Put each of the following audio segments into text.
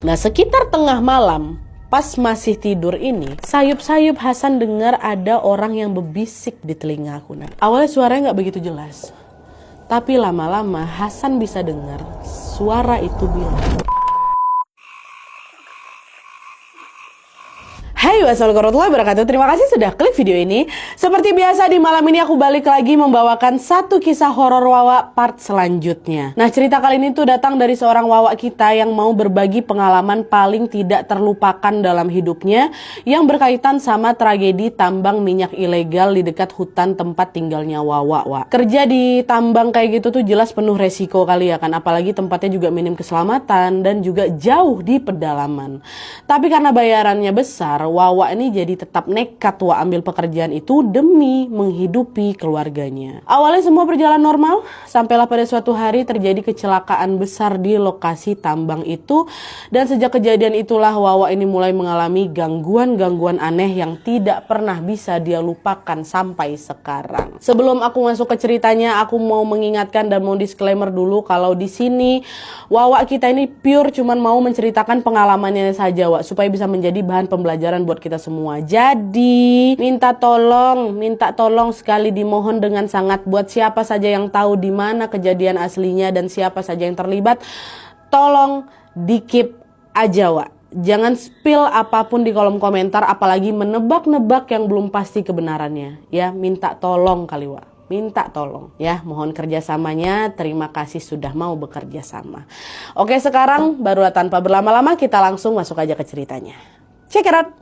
Nah, sekitar tengah malam, pas masih tidur ini, sayup-sayup Hasan dengar ada orang yang berbisik di telinga aku. Nah, awalnya suaranya nggak begitu jelas, tapi lama-lama Hasan bisa dengar suara itu bilang, hai, wassalamualaikum warahmatullahi wabarakatuh. Terima kasih sudah klik video ini. Seperti biasa di malam ini aku balik lagi membawakan satu kisah horor Wawa part selanjutnya. Nah, cerita kali ini tuh datang dari seorang Wawa kita yang mau berbagi pengalaman paling tidak terlupakan dalam hidupnya yang berkaitan sama tragedi tambang minyak ilegal di dekat hutan tempat tinggalnya Wawa. Kerja di tambang kayak gitu tuh jelas penuh resiko kali ya kan, apalagi tempatnya juga minim keselamatan dan juga jauh di pedalaman. Tapi karena bayarannya besar, Wawa ini jadi tetap nekat ambil pekerjaan itu demi menghidupi keluarganya. Awalnya semua berjalan normal, sampailah pada suatu hari terjadi kecelakaan besar di lokasi tambang itu, dan sejak kejadian itulah Wawa ini mulai mengalami gangguan-gangguan aneh yang tidak pernah bisa dia lupakan sampai sekarang. Sebelum aku masuk ke ceritanya, aku mau mengingatkan dan mau disclaimer dulu kalau di sini Wawa kita ini pure cuman mau menceritakan pengalamannya saja, supaya bisa menjadi bahan pembelajaran buat kita semua. Jadi minta tolong sekali dimohon dengan sangat buat siapa saja yang tahu di mana kejadian aslinya dan siapa saja yang terlibat, tolong di-keep aja, Jangan spill apapun di kolom komentar, apalagi menebak-nebak yang belum pasti kebenarannya. Ya, minta tolong kali, minta tolong ya, mohon kerjasamanya. Terima kasih sudah mau bekerja sama. Oke, sekarang barulah tanpa berlama-lama kita langsung masuk aja ke ceritanya. Check it out.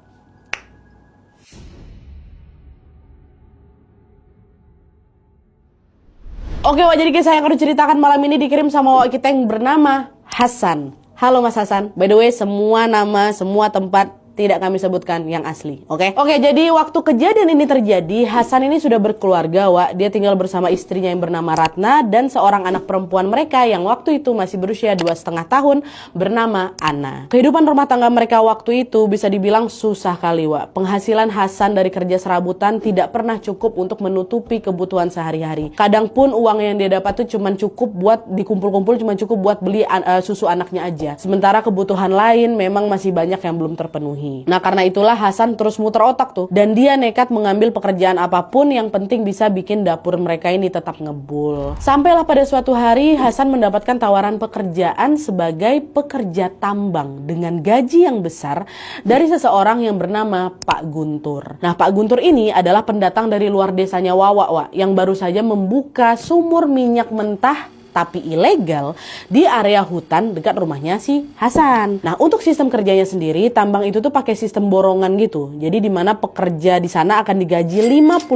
Oke, jadi kisah yang aku ceritakan malam ini dikirim sama Wawa kita yang bernama Hasan. Halo Mas Hasan. By the way, semua nama, semua tempat tidak kami sebutkan yang asli, oke? Oke, jadi waktu kejadian ini terjadi, Hasan ini sudah berkeluarga, Dia tinggal bersama istrinya yang bernama Ratna dan seorang anak perempuan mereka yang waktu itu masih berusia 2,5 tahun bernama Ana. Kehidupan rumah tangga mereka waktu itu bisa dibilang susah kali, Penghasilan Hasan dari kerja serabutan tidak pernah cukup untuk menutupi kebutuhan sehari-hari. Kadang pun uang yang dia dapat tuh cuma cukup buat dikumpul-kumpul, cuma cukup buat beli susu anaknya aja. Sementara kebutuhan lain memang masih banyak yang belum terpenuhi. Nah, karena itulah Hasan terus muter otak tuh, dan dia nekat mengambil pekerjaan apapun yang penting bisa bikin dapur mereka ini tetap ngebul. Sampailah pada suatu hari Hasan mendapatkan tawaran pekerjaan sebagai pekerja tambang dengan gaji yang besar dari seseorang yang bernama Pak Guntur. Nah, Pak Guntur ini adalah pendatang dari luar desanya Wawa, yang baru saja membuka sumur minyak mentah tapi ilegal di area hutan dekat rumahnya si Hasan. Nah, untuk sistem kerjanya sendiri, tambang itu tuh pakai sistem borongan gitu. Jadi di mana pekerja di sana akan digaji 50.000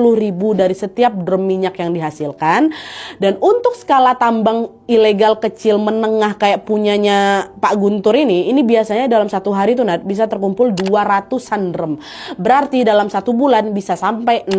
dari setiap drum minyak yang dihasilkan. Dan untuk skala tambang ilegal kecil menengah kayak punyanya Pak Guntur ini biasanya dalam satu hari tuh bisa terkumpul 200-an drum. Berarti dalam satu bulan bisa sampai 6.000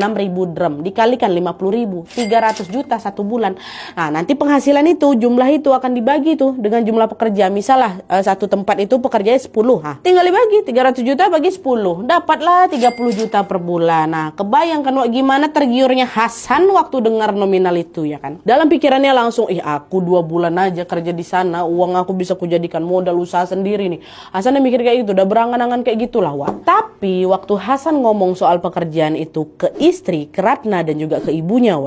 drum. Dikalikan 50.000, 300 juta satu bulan. Nah, nanti penghasilan itu, jumlah itu akan dibagi tuh dengan jumlah pekerja. Misalnya satu tempat itu pekerjanya 10, tinggal dibagi 300 juta bagi 10, dapatlah 30 juta per bulan. Nah, kebayangkan gimana tergiurnya Hasan waktu dengar nominal itu, ya kan? Dalam pikirannya langsung, aku 2 bulan aja kerja di sana, uang aku bisa kujadikan modal usaha sendiri nih. Hasan yang mikir kayak gitu, udah berangan-angan kayak gitulah, Tapi waktu Hasan ngomong soal pekerjaan itu ke istri, ke Ratna dan juga ke ibunya,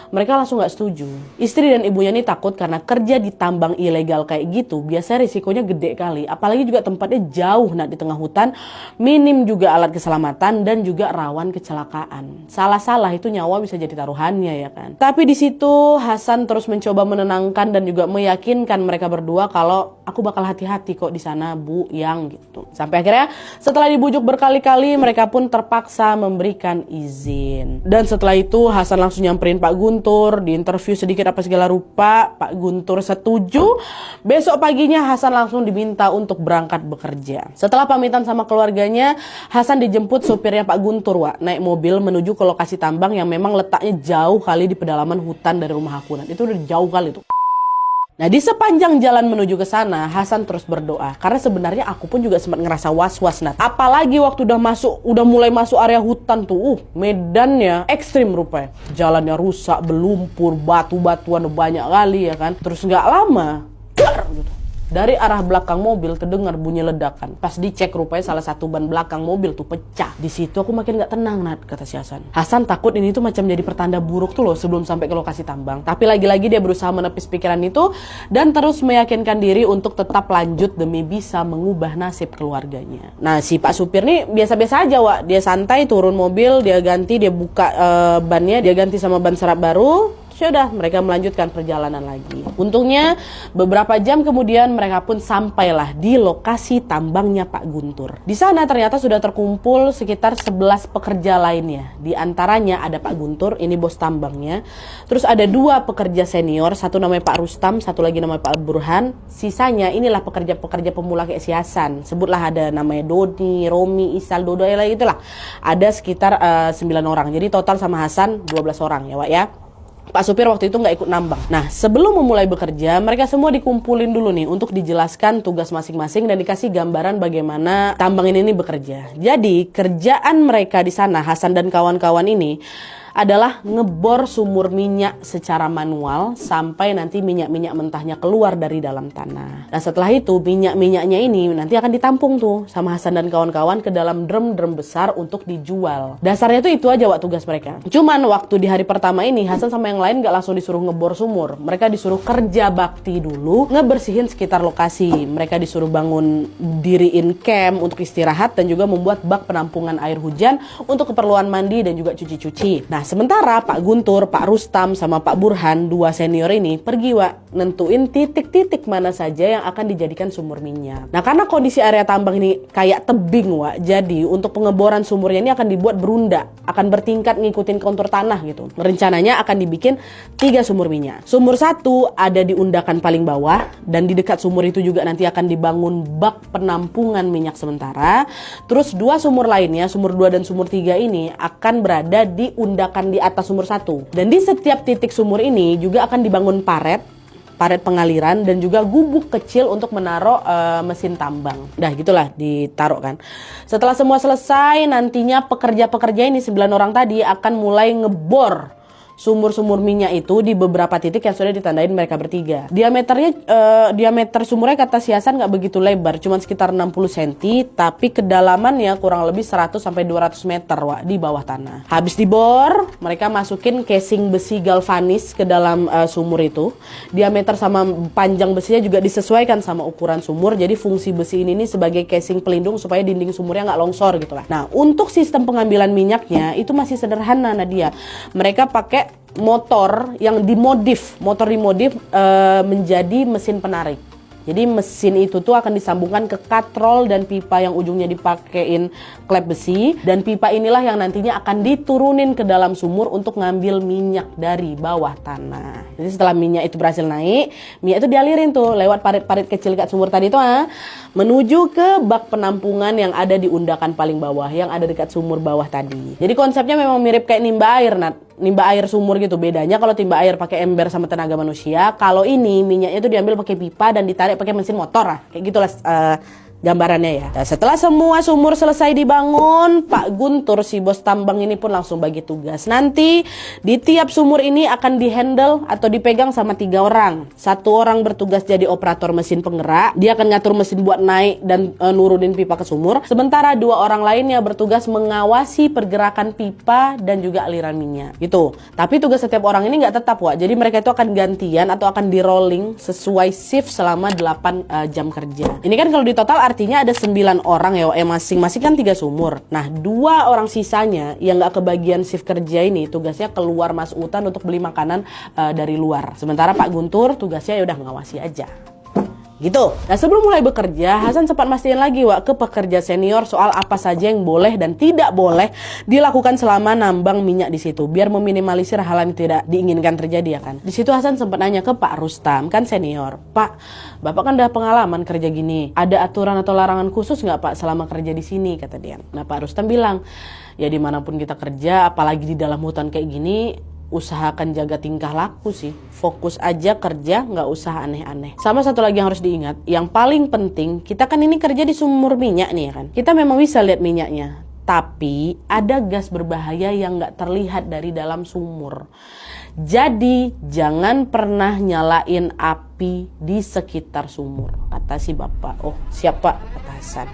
mereka langsung gak setuju. Istri dan ibunya ini takut karena kerja di tambang ilegal kayak gitu biasanya risikonya gede kali. Apalagi juga tempatnya jauh di tengah hutan, minim juga alat keselamatan dan juga rawan kecelakaan. Salah-salah itu nyawa bisa jadi taruhannya, ya kan. Tapi di situ Hasan terus mencoba menenangkan dan juga meyakinkan mereka berdua kalau aku bakal hati-hati kok di sana, Bu, yang gitu. Sampai akhirnya setelah dibujuk berkali-kali mereka pun terpaksa memberikan izin. Dan setelah itu Hasan langsung nyamperin Pak Guntur, di interview sedikit apa segala rupa. Pak Guntur setuju. Besok paginya Hasan langsung diminta untuk berangkat bekerja. Setelah pamitan sama keluarganya, Hasan dijemput supirnya Pak Guntur, naik mobil menuju ke lokasi tambang yang memang letaknya jauh kali di pedalaman hutan dari rumah aku. Itu udah jauh kali tuh. Nah, di sepanjang jalan menuju ke sana, Hasan terus berdoa. Karena sebenarnya aku pun juga sempat ngerasa was-was, Apalagi waktu udah mulai masuk area hutan tuh, medannya ekstrim rupanya. Jalannya rusak, berlumpur, batu-batuan banyak kali, ya kan. Terus nggak lama, gitu. Dari arah belakang mobil terdengar bunyi ledakan. Pas dicek rupanya salah satu ban belakang mobil tuh pecah. Di situ aku makin nggak tenang, Nat, kata si Hasan. Hasan takut ini tuh macam jadi pertanda buruk tuh loh sebelum sampai ke lokasi tambang. Tapi lagi-lagi dia berusaha menepis pikiran itu dan terus meyakinkan diri untuk tetap lanjut demi bisa mengubah nasib keluarganya. Nah, si Pak supir nih biasa-biasa aja, Wak. Dia santai turun mobil, dia ganti, dia buka bannya, dia ganti sama ban serap baru. Sudah, mereka melanjutkan perjalanan lagi. Untungnya beberapa jam kemudian mereka pun sampailah di lokasi tambangnya Pak Guntur. Di sana ternyata sudah terkumpul sekitar 11 pekerja lainnya. Di antaranya ada Pak Guntur, ini bos tambangnya. Terus ada 2 pekerja senior, satu namanya Pak Rustam, satu lagi namanya Pak Burhan. Sisanya inilah pekerja-pekerja pemula kayak si Hasan. Sebutlah ada namanya Dodi, Romi, Isal, Dodo, itulah. Ada sekitar 9 orang. Jadi total sama Hasan 12 orang ya, Wak ya. Pak supir waktu itu nggak ikut nambang. Nah, sebelum memulai bekerja, mereka semua dikumpulin dulu nih untuk dijelaskan tugas masing-masing dan dikasih gambaran bagaimana tambang ini bekerja. Jadi, kerjaan mereka di sana, Hasan dan kawan-kawan ini, adalah ngebor sumur minyak secara manual sampai nanti minyak-minyak mentahnya keluar dari dalam tanah. Nah, setelah itu minyak-minyaknya ini nanti akan ditampung tuh sama Hasan dan kawan-kawan ke dalam drum-drum besar untuk dijual. Dasarnya tuh itu aja Wak tugas mereka. Cuman waktu di hari pertama ini Hasan sama yang lain gak langsung disuruh ngebor sumur. Mereka disuruh kerja bakti dulu, ngebersihin sekitar lokasi. Mereka disuruh bangun, diriin camp untuk istirahat dan juga membuat bak penampungan air hujan untuk keperluan mandi dan juga cuci-cuci. Nah, sementara Pak Guntur, Pak Rustam, sama Pak Burhan, 2 senior ini pergi Wak, nentuin titik-titik mana saja yang akan dijadikan sumur minyak. Nah, karena kondisi area tambang ini kayak tebing Wak, jadi untuk pengeboran sumurnya ini akan dibuat berunda, akan bertingkat ngikutin kontur tanah gitu. Rencananya akan dibikin 3 sumur minyak. Sumur 1 ada di undakan paling bawah, dan di dekat sumur itu juga nanti akan dibangun bak penampungan minyak sementara. Terus 2 sumur lainnya, sumur 2 dan sumur 3 ini akan berada di undakan di atas sumur 1. Dan di setiap titik sumur ini juga akan dibangun paret pengaliran dan juga gubuk kecil untuk menaruh mesin tambang. Dah gitulah ditaruh kan. Setelah semua selesai, nantinya pekerja-pekerja ini 9 orang tadi akan mulai ngebor sumur-sumur minyak itu di beberapa titik yang sudah ditandain mereka bertiga. Diameter sumurnya kata si Hasan nggak begitu lebar, cuma sekitar 60 cm, tapi kedalamannya kurang lebih 100 sampai 200 meter Wak, di bawah tanah. Habis dibor, mereka masukin casing besi galvanis ke dalam sumur itu. Diameter sama panjang besinya juga disesuaikan sama ukuran sumur. Jadi fungsi besi ini nih sebagai casing pelindung supaya dinding sumurnya nggak longsor gitu lah. Nah, untuk sistem pengambilan minyaknya itu masih sederhana Nadia. Mereka pakai motor dimodif menjadi mesin penarik. Jadi mesin itu tuh akan disambungkan ke katrol dan pipa yang ujungnya dipakein klep besi, dan pipa inilah yang nantinya akan diturunin ke dalam sumur untuk ngambil minyak dari bawah tanah. Jadi setelah minyak itu berhasil naik, minyak itu dialirin tuh lewat parit-parit kecil dekat sumur tadi tuh menuju ke bak penampungan yang ada di undakan paling bawah yang ada dekat sumur bawah tadi. Jadi konsepnya memang mirip kayak nimba air, Nat. Nimba air sumur gitu. Bedanya kalau timba air pakai ember sama tenaga manusia, kalau ini minyaknya itu diambil pakai pipa dan ditarik pakai mesin motor lah. Kayak gitulah gambarannya ya. Nah, setelah semua sumur selesai dibangun, Pak Guntur si bos tambang ini pun langsung bagi tugas. Nanti di tiap sumur ini akan dihandle atau dipegang sama 3 orang. 1 orang bertugas jadi operator mesin penggerak, dia akan ngatur mesin buat naik dan nurunin pipa ke sumur. Sementara 2 orang lainnya bertugas mengawasi pergerakan pipa dan juga aliran minyak gitu. Tapi tugas setiap orang ini nggak tetap Wak. Jadi mereka itu akan gantian atau akan di rolling sesuai shift selama 8 jam kerja. Ini kan kalau di total artinya ada 9 orang ya, masing-masing kan 3 sumur. Nah, 2 orang sisanya yang nggak kebagian shift kerja ini tugasnya keluar masuk hutan untuk beli makanan dari luar. Sementara Pak Guntur tugasnya ya udah ngawasi aja. Gitu. Nah, sebelum mulai bekerja, Hasan sempat mastiin lagi Wak ke pekerja senior soal apa saja yang boleh dan tidak boleh dilakukan selama nambang minyak di situ, biar meminimalisir hal yang tidak diinginkan terjadi ya kan. Di situ Hasan sempat nanya ke Pak Rustam, kan senior. Pak, Bapak kan udah pengalaman kerja gini. Ada aturan atau larangan khusus nggak Pak selama kerja di sini, kata dia. Nah, Pak Rustam bilang, ya dimanapun kita kerja, apalagi di dalam hutan kayak gini, usahakan jaga tingkah laku sih. Fokus aja kerja, nggak usah aneh-aneh. Sama satu lagi yang harus diingat, yang paling penting, kita kan ini kerja di sumur minyak nih ya kan. Kita memang bisa lihat minyaknya, Tapi ada gas berbahaya yang nggak terlihat dari dalam sumur. Jadi jangan pernah nyalain api di sekitar sumur, kata si bapak. Oh siap pak, kata Hasan.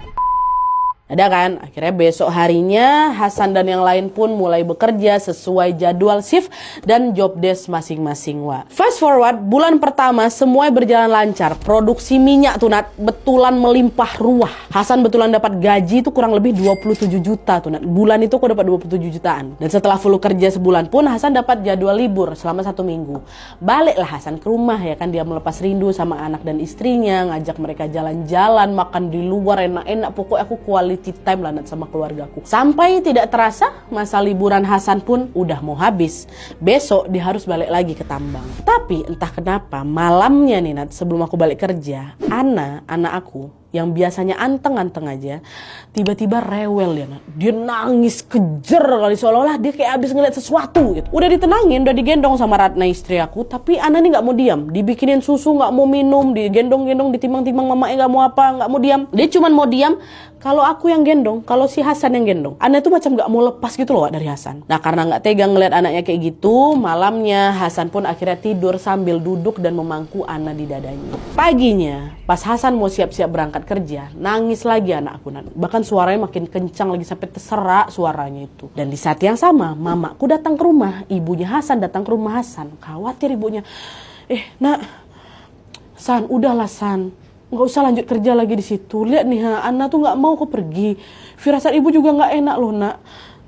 Ada kan? Akhirnya besok harinya Hasan dan yang lain pun mulai bekerja sesuai jadwal shift dan job desk masing-masing. Wah. Fast forward, bulan pertama semua berjalan lancar. Produksi minyak tuh Nat betulan melimpah ruah. Hasan betulan dapat gaji itu kurang lebih 27 juta tuh Nat. Bulan itu aku dapat 27 jutaan. Dan setelah full kerja sebulan pun Hasan dapat jadwal libur selama 1 minggu. Baliklah Hasan ke rumah ya kan, dia melepas rindu sama anak dan istrinya, ngajak mereka jalan-jalan, makan di luar enak-enak. Pokoknya aku quality time lah Nat sama keluargaku. Sampai tidak terasa masa liburan Hasan pun udah mau habis. Besok dia harus balik lagi ke tambang. Tapi entah kenapa malamnya nih Nat, sebelum aku balik kerja, anak aku yang biasanya anteng-anteng aja, tiba-tiba rewel ya Nat. Dia nangis kejer kali, seolah-olah dia kayak habis ngeliat sesuatu gitu. Udah ditenangin, udah digendong sama Ratna istri aku, tapi Ana nih nggak mau diam. Dibikinin susu nggak mau minum, digendong-gendong, ditimang-timang, mamanya nggak mau apa, nggak mau diam. Dia cuman mau diam kalau aku yang gendong, kalau si Hasan yang gendong. Ana tuh macam nggak mau lepas gitu loh dari Hasan. Nah karena nggak tega ngeliat anaknya kayak gitu, malamnya Hasan pun akhirnya tidur sambil duduk dan memangku Ana di dadanya. Paginya, pas Hasan mau siap-siap berangkat kerja, nangis lagi anakku. Bahkan suaranya makin kencang lagi sampai terserak suaranya itu. Dan di saat yang sama, mamaku datang ke rumah, ibunya Hasan datang ke rumah Hasan. Khawatir ibunya, nak, San, udahlah San, nggak usah lanjut kerja lagi di situ. Lihat nih, Ana tuh nggak mau kok pergi. Firasat ibu juga nggak enak loh nak.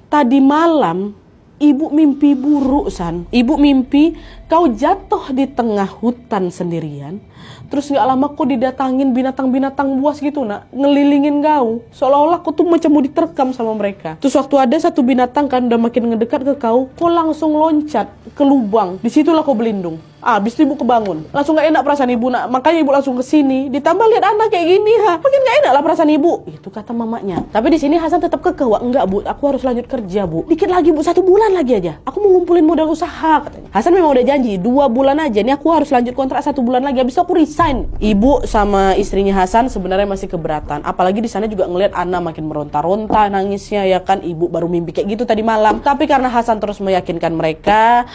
Tadi malam ibu mimpi buruk San. Ibu mimpi kau jatuh di tengah hutan sendirian. Terus gak lama kok didatangin binatang-binatang buas gitu nak, ngelilingin kau. Seolah-olah kau tuh macam mau diterkam sama mereka. Terus waktu ada satu binatang kan udah makin ngedekat ke kau langsung loncat ke lubang. Disitulah kau berlindung. Abis itu ibu kebangun. Langsung gak enak perasaan ibu nak. Makanya ibu langsung kesini. Ditambah lihat anak kayak gini makin gak enak lah perasaan ibu. Itu kata mamanya. Tapi di sini Hasan tetap kekeh. Wah enggak bu, aku harus lanjut kerja bu. Dikit lagi bu, 1 bulan lagi aja. Aku mau ngumpulin modal usaha katanya. Hasan memang udah janji 2 bulan aja. Nih aku harus lanjut kontrak 1 bulan lagi. Abis itu aku resign. Ibu sama istrinya Hasan sebenarnya masih keberatan. Apalagi di sana juga ngelihat Ana makin meronta-ronta nangisnya ya kan. Ibu baru mimpi kayak gitu tadi malam. Tapi karena Hasan terus meyakinkan mereka,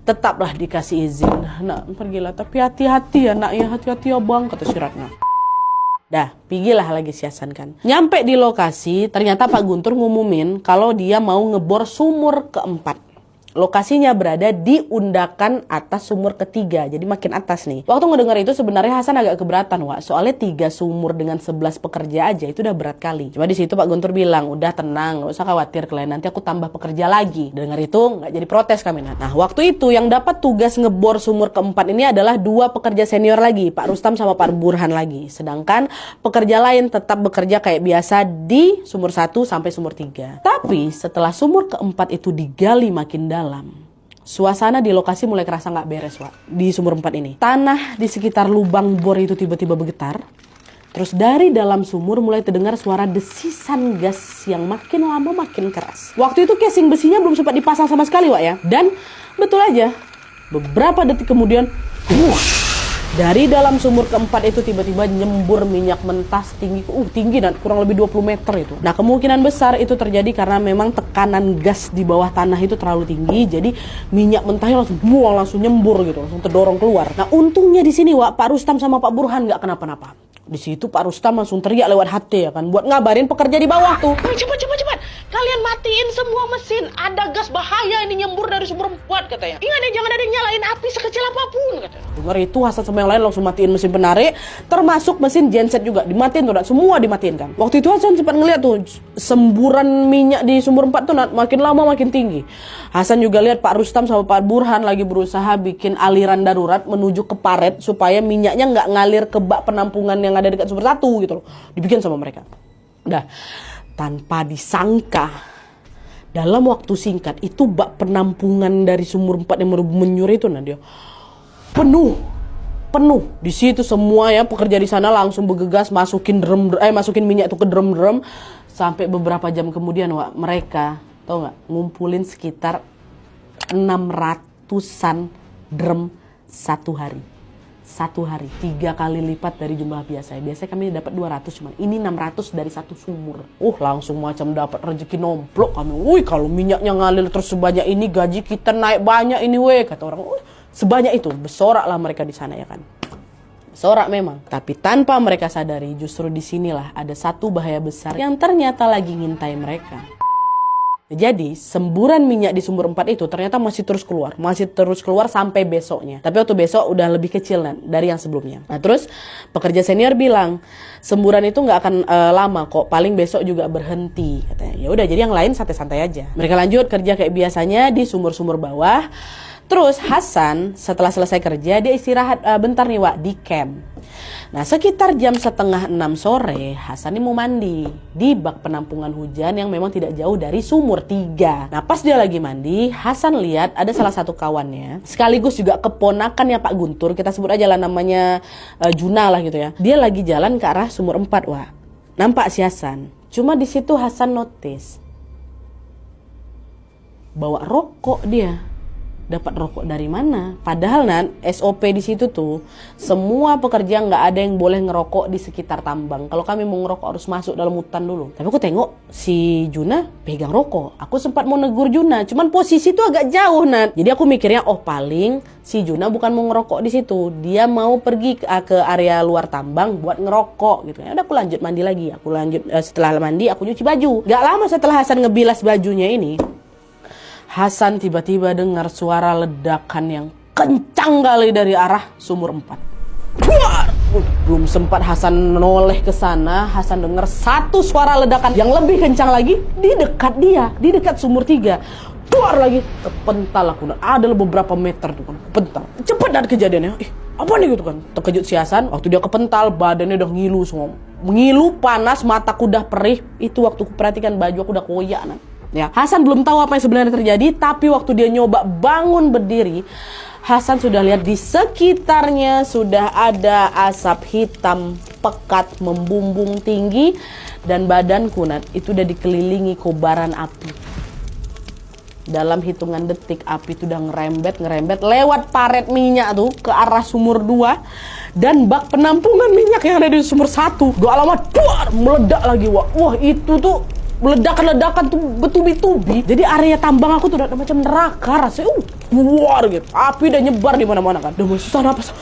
tetaplah dikasih izin. Nak, pergilah. Tapi hati-hati ya nak ya. Hati-hati ya bang, kata si Ratna. Dah, pergilah lagi si Hasan kan. Nyampe di lokasi, ternyata Pak Guntur ngumumin kalau dia mau ngebor sumur keempat. Lokasinya berada di undakan atas sumur ketiga, jadi makin atas nih. Waktu ngedengar itu sebenarnya Hasan agak keberatan, Wak. Soalnya 3 sumur dengan 11 pekerja aja itu udah berat kali. Cuma di situ Pak Guntur bilang, udah tenang, gak usah khawatir kalian, nanti aku tambah pekerja lagi. Dengar itu nggak jadi protes kami. Nah, waktu itu yang dapat tugas ngebor sumur keempat ini adalah 2 pekerja senior lagi, Pak Rustam sama Pak Burhan lagi. Sedangkan pekerja lain tetap bekerja kayak biasa di sumur 1 sampai sumur 3. Tapi setelah sumur keempat itu digali makin dalam, suasana di lokasi mulai kerasa nggak beres, Wak. Di sumur 4 ini, tanah di sekitar lubang bor itu tiba-tiba bergetar. Terus dari dalam sumur mulai terdengar suara desisan gas yang makin lama makin keras. Waktu itu casing besinya belum sempat dipasang sama sekali, Wak ya. Dan betul aja, beberapa detik kemudian, dari dalam sumur keempat itu tiba-tiba nyembur minyak mentah tinggi dan kurang lebih 20 meter itu. Nah, kemungkinan besar itu terjadi karena memang tekanan gas di bawah tanah itu terlalu tinggi, jadi minyak mentahnya langsung nyembur gitu, langsung terdorong keluar. Nah, untungnya di sini, Wak, Pak Rustam sama Pak Burhan nggak kenapa-napa. Di situ Pak Rustam langsung teriak lewat HT ya kan, buat ngabarin pekerja di bawah tuh. Cepat, kalian matiin semua mesin, ada gas bahaya ini nyembur dari sumur 4 katanya. Ingat ya, jangan ada yang nyalain api sekecil apapun katanya. Dengar itu Hasan sama yang lain langsung matiin mesin penarik, termasuk mesin genset juga dimatiin tuh, semua dimatiin kan. Waktu itu Hasan sempat ngeliat tuh semburan minyak di sumur 4 tuh makin lama makin tinggi. Hasan juga lihat Pak Rustam sama Pak Burhan lagi berusaha bikin aliran darurat menuju ke paret supaya minyaknya nggak ngalir ke bak penampungan yang ada dekat sumur 1 gitu loh. Dibikin sama mereka. Udah, tanpa disangka dalam waktu singkat itu bak penampungan dari sumur 4 yang menyur itu dia penuh. Di situ semua ya pekerja di sana langsung bergegas masukin minyak itu ke drum sampai beberapa jam kemudian, Wak, mereka tau nggak ngumpulin sekitar 600-an drum 1 hari. satu hari 3 kali lipat dari jumlah biasa. Biasanya kami dapat 200, cuman ini 600 dari satu sumur. Langsung macam dapat rezeki nomplok kami. Kalau minyaknya ngalir terus sebanyak ini, gaji kita naik banyak ini kata orang. Sebanyak itu, bersoraklah mereka di sana ya kan. Sorak memang, tapi tanpa mereka sadari justru disinilah ada satu bahaya besar yang ternyata lagi ngintai mereka. Jadi semburan minyak di sumur 4 itu ternyata masih terus keluar sampai besoknya. Tapi waktu besok udah lebih kecil dari yang sebelumnya. Nah terus pekerja senior bilang semburan itu nggak akan lama kok, paling besok juga berhenti katanya. Ya udah, jadi yang lain santai-santai aja. Mereka lanjut kerja kayak biasanya di sumur-sumur bawah. Terus Hasan setelah selesai kerja dia istirahat bentar nih Wak di camp. Nah sekitar jam 5:30 sore Hasan ini mau mandi di bak penampungan hujan yang memang tidak jauh dari sumur 3. Nah pas dia lagi mandi, Hasan lihat ada salah satu kawannya sekaligus juga keponakannya Pak Guntur, kita sebut aja lah namanya Juna lah gitu ya. Dia lagi jalan ke arah sumur 4 Wak. Nampak si Hasan. Cuma di situ Hasan notice bawa rokok dia. Dapat rokok dari mana? Padahal SOP di situ tuh semua pekerja nggak ada yang boleh ngerokok di sekitar tambang. Kalau kami mau ngerokok harus masuk dalam hutan dulu. Tapi aku tengok si Juna pegang rokok. Aku sempat mau negur Juna, cuman posisi tuh agak jauh Jadi aku mikirnya paling si Juna bukan mau ngerokok di situ. Dia mau pergi ke area luar tambang buat ngerokok gitu. Ya udah aku lanjut mandi lagi. Setelah mandi aku nyuci baju. Gak lama setelah Hasan ngebilas bajunya ini, Hasan tiba-tiba dengar suara ledakan yang kencang kali dari arah sumur 4. Belum sempat Hasan noleh ke sana, Hasan dengar satu suara ledakan yang lebih kencang lagi di dekat sumur 3. Keluar lagi, kepental aku. Ada beberapa meter tuh kan, kepental. Cepet dari kejadiannya. Apa nih gitu kan? Terkejut si Hasan, waktu dia kepental badannya udah ngilu semua. Mengilu, panas, mataku udah perih. Itu waktu aku perhatikan baju aku udah koyak Ya, Hasan belum tahu apa yang sebenarnya terjadi, tapi waktu dia nyoba bangun berdiri, Hasan sudah lihat di sekitarnya sudah ada asap hitam pekat membumbung tinggi dan badanku itu udah dikelilingi kobaran api. Dalam hitungan detik api itu udah ngerembet lewat paret minyak tuh ke arah sumur 2 dan bak penampungan minyak yang ada di sumur 1. Gak lama meledak lagi wah itu tuh ledakan tuh bertubi-tubi. Jadi area tambang aku tuh udah macam neraka rasanya. Keluar gitu. Api udah nyebar di mana-mana kan. Udah mulai susah napas.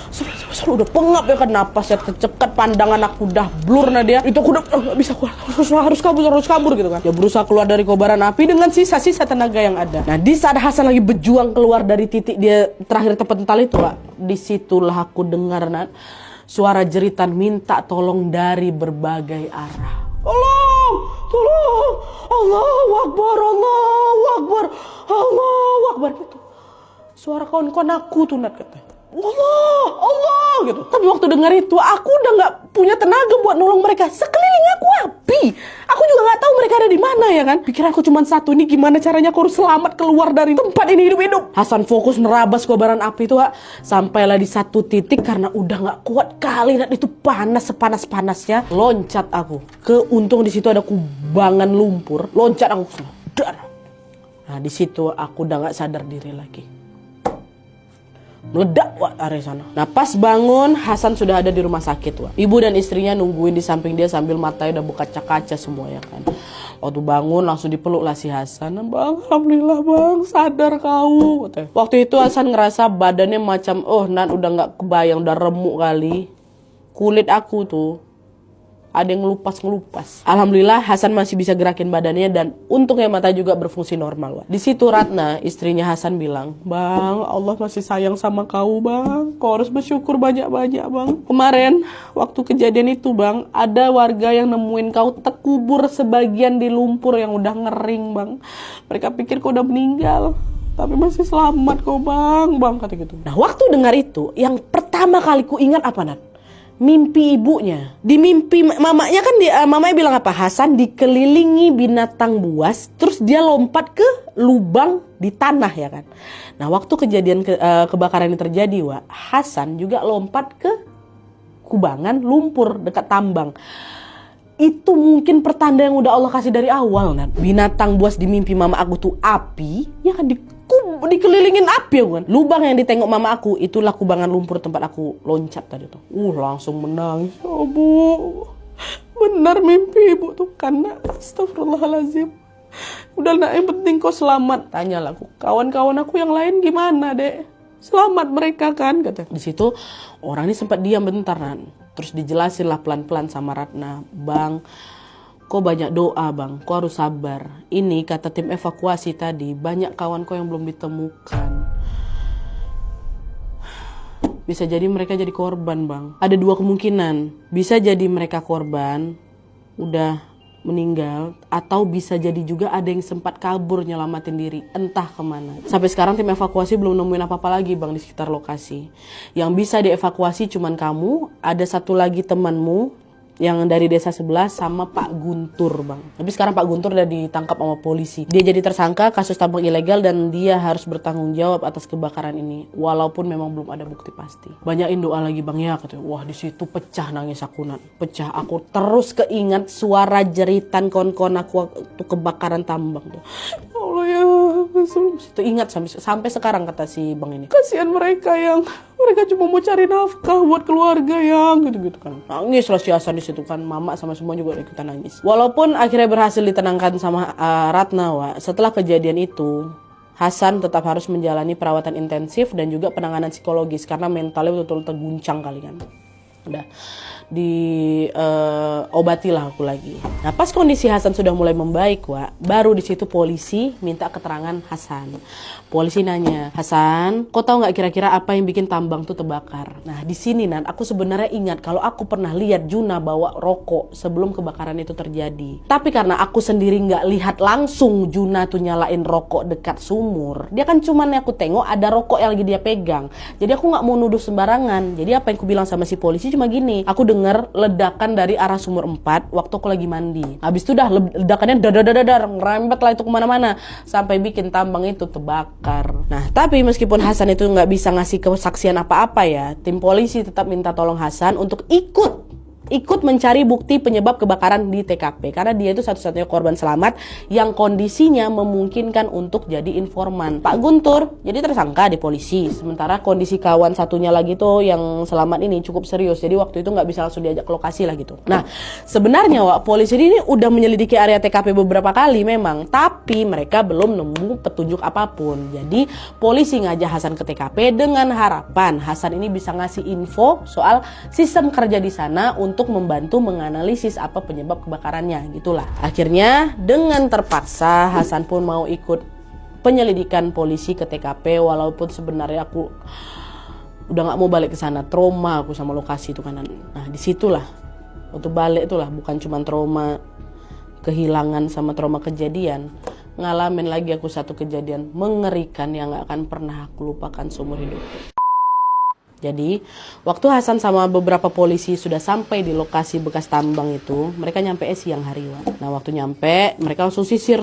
Udah pengap ya kan, napasnya tercekat, pandangan aku udah blur dia. Itu aku udah enggak bisa keluar. Harus kabur gitu kan. Dia berusaha keluar dari kobaran api dengan sisa-sisa tenaga yang ada. Nah, di saat Hasan lagi berjuang keluar dari titik dia terakhir terpental itu, Pak, disitulah aku dengar suara jeritan minta tolong dari berbagai arah. Tolong, Allahu Akbar gitu. Suara kawan-kawan aku tuh katanya. Allah gitu. Tapi waktu dengar itu aku udah nggak punya tenaga buat nolong mereka. Sekeliling aku api. Aku juga nggak tahu mereka ada di mana ya kan. Pikiranku cuma satu, ini gimana caranya aku harus selamat keluar dari tempat ini hidup-hidup. Hasan fokus nerabas kobaran api itu, sampailah di satu titik karena udah nggak kuat kali itu panas sepanas-panasnya. Loncat aku. Untung di situ ada kubangan lumpur. Loncat aku semua. Nah di situ aku udah nggak sadar diri lagi. Meledak area sana. Nah pas bangun Hasan sudah ada di rumah sakit Ibu dan istrinya nungguin di samping dia sambil matanya udah berkaca-kaca semua ya kan. Waktu bangun langsung dipeluk lah si Hasan. Bang, alhamdulillah bang, sadar kau. Waktu itu Hasan ngerasa badannya macam udah nggak kebayang, udah remuk kali. Kulit aku tuh ada yang ngelupas. Alhamdulillah Hasan masih bisa gerakin badannya dan untungnya mata juga berfungsi normal. Di situ Ratna, istrinya Hasan bilang, "Bang, Allah masih sayang sama kau, Bang. Kau harus bersyukur banyak-banyak, Bang. Kemarin waktu kejadian itu, Bang, ada warga yang nemuin kau terkubur sebagian di lumpur yang udah ngering, Bang. Mereka pikir kau udah meninggal. Tapi masih selamat kau, Bang, kata gitu." Nah, waktu dengar itu, yang pertama kali ku ingat apa, mimpi ibunya. Di mimpi mamanya kan mamanya bilang apa? Hasan dikelilingi binatang buas, terus dia lompat ke lubang di tanah ya kan. Nah, waktu kejadian kebakaran ini terjadi, Hasan juga lompat ke kubangan lumpur dekat tambang. Itu mungkin pertanda yang udah Allah kasih dari awal. Binatang buas di mimpi mama aku tuh api, ya kan dikelilingin api ya kan. Lubang yang ditengok mama aku itulah kubangan lumpur tempat aku loncat tadi tuh. Langsung menangis. Ya Bu, benar mimpi ibu tuh karena astagfirullahaladzim. Udah nak, yang penting kau selamat. Tanyalah aku, kawan-kawan aku yang lain gimana dek? Selamat mereka kan, kata. Di situ orang ini sempat diam bentar kan. Terus dijelasin lah pelan-pelan sama Ratna, Bang, kau banyak doa bang, kau harus sabar. Ini kata tim evakuasi tadi, banyak kawan kau yang belum ditemukan. Bisa jadi mereka jadi korban bang. Ada dua kemungkinan, bisa jadi mereka korban, udah meninggal, atau bisa jadi juga ada yang sempat kabur nyelamatin diri, entah kemana. Sampai sekarang tim evakuasi belum nemuin apa-apa lagi bang di sekitar lokasi. Yang bisa dievakuasi cuman kamu, ada satu lagi temanmu yang dari desa sebelah sama Pak Guntur bang. Tapi sekarang Pak Guntur udah ditangkap sama polisi. Dia jadi tersangka kasus tambang ilegal dan dia harus bertanggung jawab atas kebakaran ini. Walaupun memang belum ada bukti pasti. Banyakin doa lagi bang ya katanya. Wah di situ pecah nangis aku Nat. Pecah aku terus keingat suara jeritan kon-kon aku waktu kebakaran tambang tuh. Ya Allah ya. Itu ingat sampai sekarang kata si bang ini. Kasihan mereka yang mereka cuma mau cari nafkah buat keluarga yang gitu-gitu kan. Nangis lah si Hasan di situ kan, mama sama semua juga ikutan nangis. Walaupun akhirnya berhasil ditenangkan sama Ratna, setelah kejadian itu Hasan tetap harus menjalani perawatan intensif dan juga penanganan psikologis karena mentalnya betul-betul terguncang kali kan. Udah diobatilah aku lagi. Nah pas kondisi Hasan sudah mulai membaik baru di situ polisi minta keterangan Hasan. Polisi nanya, Hasan, kau tahu nggak kira-kira apa yang bikin tambang tuh terbakar? Nah di sini Nan, aku sebenarnya ingat kalau aku pernah lihat Juna bawa rokok sebelum kebakaran itu terjadi. Tapi karena aku sendiri nggak lihat langsung Juna tuh nyalain rokok dekat sumur, dia kan cuman aku tengok ada rokok yang lagi dia pegang. Jadi aku nggak mau nuduh sembarangan. Jadi apa yang aku bilang sama si polisi cuma gini, aku dengar ledakan dari arah sumur 4 waktu aku lagi mandi. Habis itu dah ledakannya dadar ngerempet lah itu kemana-mana sampai bikin tambang itu terbakar. Nah tapi meskipun Hasan itu nggak bisa ngasih kesaksian apa-apa ya, tim polisi tetap minta tolong Hasan untuk ikut mencari bukti penyebab kebakaran di TKP karena dia itu satu-satunya korban selamat yang kondisinya memungkinkan untuk jadi informan. Pak Guntur jadi tersangka di polisi, sementara kondisi kawan satunya lagi tuh yang selamat ini cukup serius, jadi waktu itu nggak bisa langsung diajak ke lokasi lah gitu. Nah sebenarnya polisi ini udah menyelidiki area TKP beberapa kali memang, tapi mereka belum nemu petunjuk apapun. Jadi polisi ngajak Hasan ke TKP dengan harapan Hasan ini bisa ngasih info soal sistem kerja di sana untuk membantu menganalisis apa penyebab kebakarannya gitulah. Akhirnya dengan terpaksa Hasan pun mau ikut penyelidikan polisi ke TKP, walaupun sebenarnya aku udah nggak mau balik ke sana, trauma aku sama lokasi itu kan. Nah disitulah untuk balik itulah bukan cuma trauma kehilangan sama trauma kejadian, ngalamin lagi aku satu kejadian mengerikan yang gak akan pernah aku lupakan seumur hidup. Jadi, waktu Hasan sama beberapa polisi sudah sampai di lokasi bekas tambang itu, mereka nyampe siang hari. Nah, waktu nyampe, mereka langsung sisir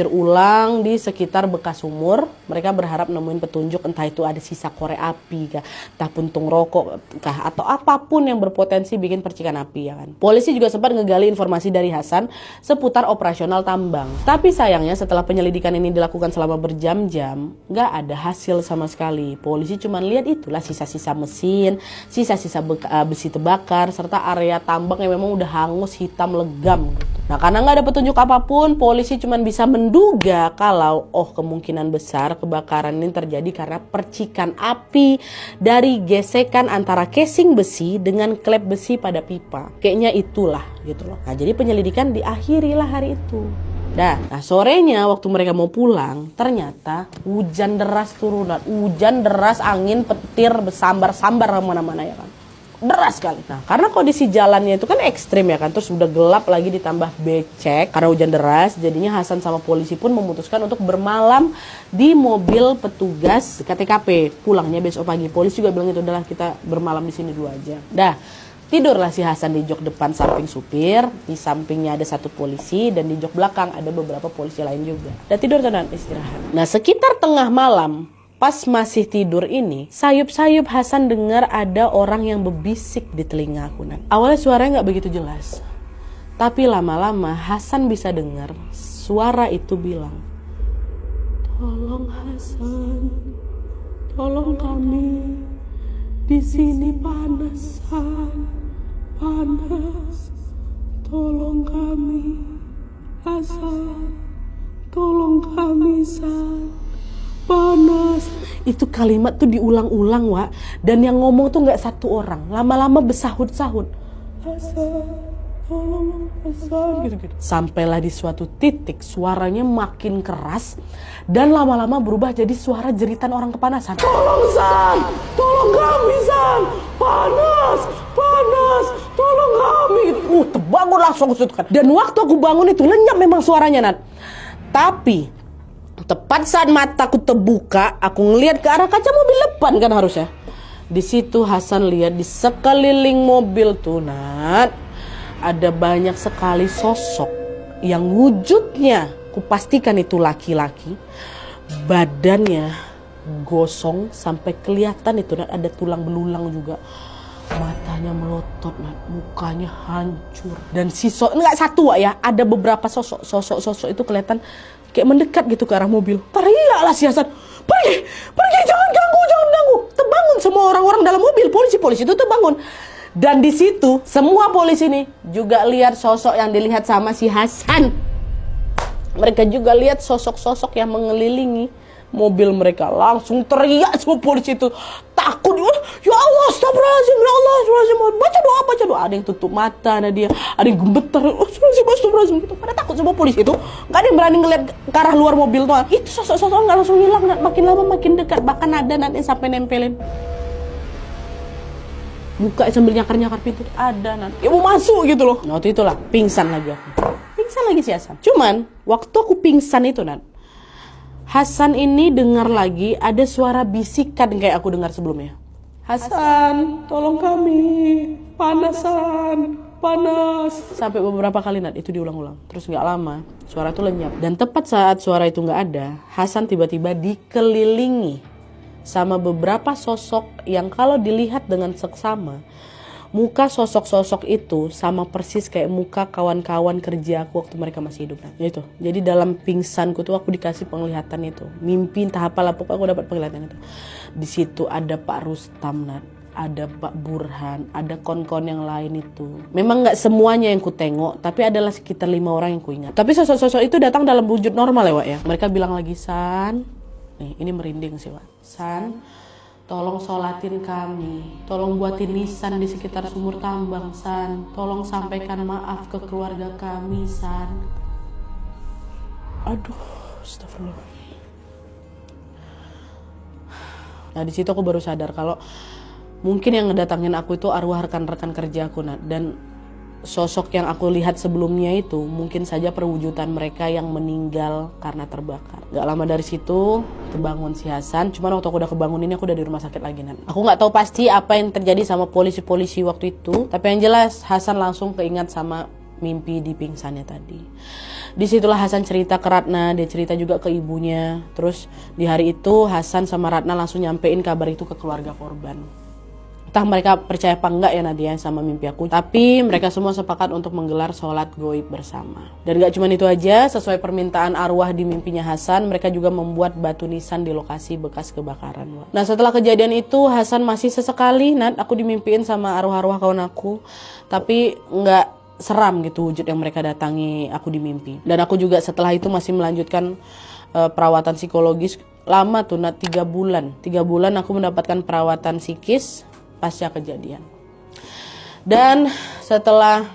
ulang di sekitar bekas sumur. Mereka berharap nemuin petunjuk, entah itu ada sisa korek api kah, entah puntung rokok kah, atau apapun yang berpotensi bikin percikan api ya kan. Polisi juga sempat ngegali informasi dari Hasan seputar operasional tambang. Tapi sayangnya setelah penyelidikan ini dilakukan selama berjam-jam, nggak ada hasil sama sekali. Polisi cuma lihat itulah sisa-sisa mesin, sisa-sisa besi terbakar, serta area tambang yang memang udah hangus hitam legam gitu. Nah karena nggak ada petunjuk apapun, polisi cuma bisa menduga kalau kemungkinan besar kebakaran ini terjadi karena percikan api dari gesekan antara casing besi dengan klep besi pada pipa. Kayaknya itulah gitu loh. Nah jadi penyelidikan diakhirilah hari itu. Nah sorenya waktu mereka mau pulang, ternyata hujan deras turunan, hujan deras, angin, petir, bersambar-sambar mana-mana ya kan. Deras sekali. Nah karena kondisi jalannya itu kan ekstrim ya kan, terus udah gelap lagi ditambah becek karena hujan deras, jadinya Hasan sama polisi pun memutuskan untuk bermalam di mobil petugas KTKP. Pulangnya besok pagi. Polisi juga bilang itu udahlah kita bermalam di sini dulu aja. Dah. Tidurlah si Hasan di jok depan samping supir, di sampingnya ada satu polisi, dan di jok belakang ada beberapa polisi lain juga. Dan tidur dan istirahat. Nah sekitar tengah malam, pas masih tidur ini, sayup-sayup Hasan dengar ada orang yang berbisik di telinga aku. Awalnya suaranya gak begitu jelas, tapi lama-lama Hasan bisa dengar suara itu bilang, Tolong Hasan, tolong kami. Di sini panas, San. Panas. Tolong kami. Hasan, tolong kami, San. Panas. Itu kalimat tuh diulang-ulang, Wak. Dan yang ngomong tuh nggak satu orang. Lama-lama bersahut-sahut. Hasan, tolong Hasan. Gitu-gitu. Sampailah di suatu titik suaranya makin keras. Dan lama-lama berubah jadi suara jeritan orang kepanasan. Tolong, San. Tolong kami, San. Panas. Panas. Tolong kami. Terbangun langsung. Dan waktu aku bangun itu lenyap memang suaranya, Nat. Tapi tepat saat mataku terbuka, aku ngelihat ke arah kaca mobil depan kan harusnya. Di situ Hasan lihat di sekeliling mobil tuh, Nat, ada banyak sekali sosok yang wujudnya kupastikan itu laki-laki. Badannya gosong sampai kelihatan itu, Nat, ada tulang belulang juga. Matanya melotot, Nat, mukanya hancur. Dan nggak satu, Wak, ya, ada beberapa sosok itu kelihatan kayak mendekat gitu ke arah mobil. Teriaklah si Hasan, pergi, jangan ganggu. Terbangun semua orang-orang dalam mobil, polisi itu terbangun. Dan di situ semua polisi ini juga lihat sosok yang dilihat sama si Hasan. Mereka juga lihat sosok-sosok yang mengelilingi mobil mereka. Langsung teriak semua polisi itu, takut. Ya Allah, astagfirullahaladzim, ya Allah, astagfirullahaladzim. Baca doa. Ada yang tutup mata, ada yang gemetar. Astagfirullahaladzim. Pada takut semua polisi itu. Gak ada yang berani ngeliat ke arah luar mobil tuh. Itu sosok-sosok gak langsung hilang, Nat. Makin lama makin dekat. Bahkan ada nanti sampai nempelin buka sambil nyakar-nyakar pintu. Ada, Nat. Ya mau masuk gitu loh. Nah, waktu itulah pingsan lagi aku. Pingsan lagi si Hasan. Cuman waktu aku pingsan itu, Nat, Hasan ini dengar lagi ada suara bisikan kayak aku dengar sebelumnya. Hasan, tolong kami. Panasan, panas. Sampai beberapa kali, Nat, itu diulang-ulang. Terus gak lama suara itu lenyap. Dan tepat saat suara itu gak ada, Hasan tiba-tiba dikelilingi sama beberapa sosok yang kalau dilihat dengan seksama, muka sosok-sosok itu sama persis kayak muka kawan-kawan kerja aku waktu mereka masih hidup. Nah, itu. Jadi dalam pingsanku tuh aku dikasih penglihatan itu. Mimpi entah apalah, pokoknya aku dapat penglihatan itu. Di situ ada Pak Rustam, Nat. Ada Pak Burhan, ada kon-kon yang lain itu. Memang gak semuanya yang ku tengok, tapi adalah sekitar 5 orang yang ku ingat. Tapi sosok-sosok itu datang dalam wujud normal ya, Wak, ya. Mereka bilang lagi, San, nih ini merinding sih, Wak. San, tolong sholatin kami. Tolong buatin nisan di sekitar sumur tambang, San. Tolong sampaikan maaf ke keluarga kami, San. Aduh, astagfirullah. Nah, di situ aku baru sadar kalau mungkin yang ngedatangin aku itu arwah rekan-rekan kerja aku, Nat. Dan sosok yang aku lihat sebelumnya itu mungkin saja perwujudan mereka yang meninggal karena terbakar. Gak lama dari situ terbangun si Hasan. Cuman waktu aku udah kebangun ini aku udah di rumah sakit lagi, Nat. Aku gak tahu pasti apa yang terjadi sama polisi-polisi waktu itu, tapi yang jelas Hasan langsung keingat sama mimpi di pingsannya tadi. Disitulah Hasan cerita ke Ratna, dia cerita juga ke ibunya. Terus di hari itu Hasan sama Ratna langsung nyampein kabar itu ke keluarga korban. Entah mereka percaya apa enggak ya Nadia sama mimpi aku, tapi mereka semua sepakat untuk menggelar sholat goib bersama. Dan gak cuma itu aja, sesuai permintaan arwah di mimpinya Hasan, mereka juga membuat batu nisan di lokasi bekas kebakaran. Nah, setelah kejadian itu Hasan masih sesekali, Nat, aku dimimpiin sama arwah-arwah kawan aku, tapi nggak seram gitu wujud yang mereka datangi aku di mimpi. Dan aku juga setelah itu masih melanjutkan perawatan psikologis lama tuh, Nat, 3 bulan. 3 bulan aku mendapatkan perawatan psikis pasca kejadian. Dan setelah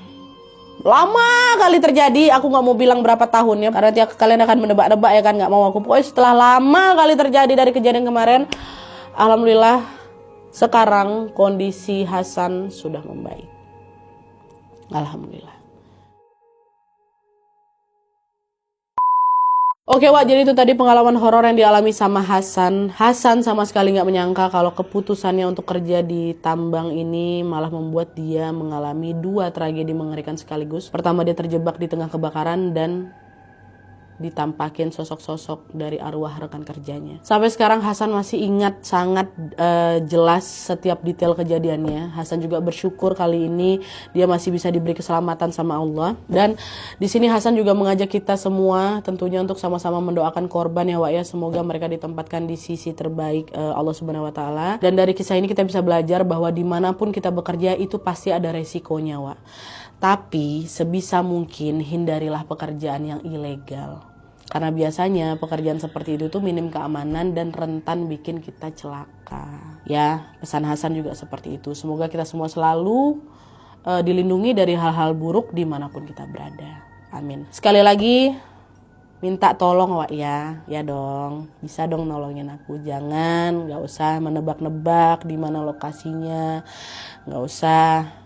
lama kali terjadi, aku nggak mau bilang berapa tahun ya, karena kalian akan menebak-nebak ya kan, nggak mau aku. Pokoknya setelah lama kali terjadi dari kejadian kemarin, alhamdulillah sekarang kondisi Hasan sudah membaik. Alhamdulillah. Oke, Wak, jadi itu tadi pengalaman horor yang dialami sama Hasan. Hasan sama sekali nggak menyangka kalau keputusannya untuk kerja di tambang ini malah membuat dia mengalami 2 tragedi mengerikan sekaligus. Pertama, dia terjebak di tengah kebakaran, dan ditampakin sosok-sosok dari arwah rekan kerjanya. Sampai sekarang Hasan masih ingat sangat jelas setiap detail kejadiannya. Hasan juga bersyukur kali ini dia masih bisa diberi keselamatan sama Allah. Dan di sini Hasan juga mengajak kita semua tentunya untuk sama-sama mendoakan korban ya Wak ya. Semoga mereka ditempatkan di sisi terbaik Allah Subhanahu wa taala. Dan dari kisah ini kita bisa belajar bahwa dimanapun kita bekerja itu pasti ada resikonya Wak. Tapi sebisa mungkin hindarilah pekerjaan yang ilegal. Karena biasanya pekerjaan seperti itu tuh minim keamanan dan rentan bikin kita celaka. Ya, pesan Hasan juga seperti itu. Semoga kita semua selalu dilindungi dari hal-hal buruk dimanapun kita berada. Amin. Sekali lagi, minta tolong Wak ya. Ya dong, bisa dong nolongin aku. Jangan, gak usah menebak-nebak di mana lokasinya. Gak usah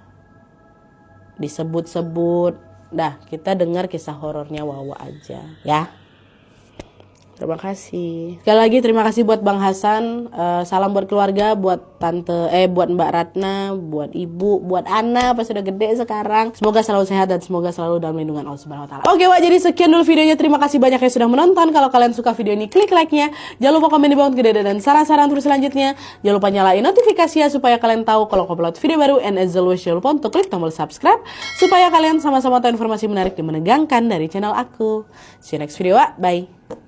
disebut-sebut. Dah, kita dengar kisah horornya Wawa aja ya. Terima kasih. Sekali lagi terima kasih buat Bang Hasan. Salam buat keluarga, buat buat Mbak Ratna, buat ibu, buat Ana pas sudah gede sekarang. Semoga selalu sehat dan semoga selalu dalam lindungan Allah Subhanahu wa taala. Oke, Wak, jadi sekian dulu videonya. Terima kasih banyak yang sudah menonton. Kalau kalian suka video ini, klik like-nya. Jangan lupa komen di bawah gede dan saran-saran terus selanjutnya. Jangan lupa nyalain notifikasinya supaya kalian tahu kalau aku upload video baru. And as always, jangan lupa untuk klik tombol subscribe supaya kalian sama-sama tahu informasi menarik dan menegangkan dari channel aku. See you next video, Wak. Bye.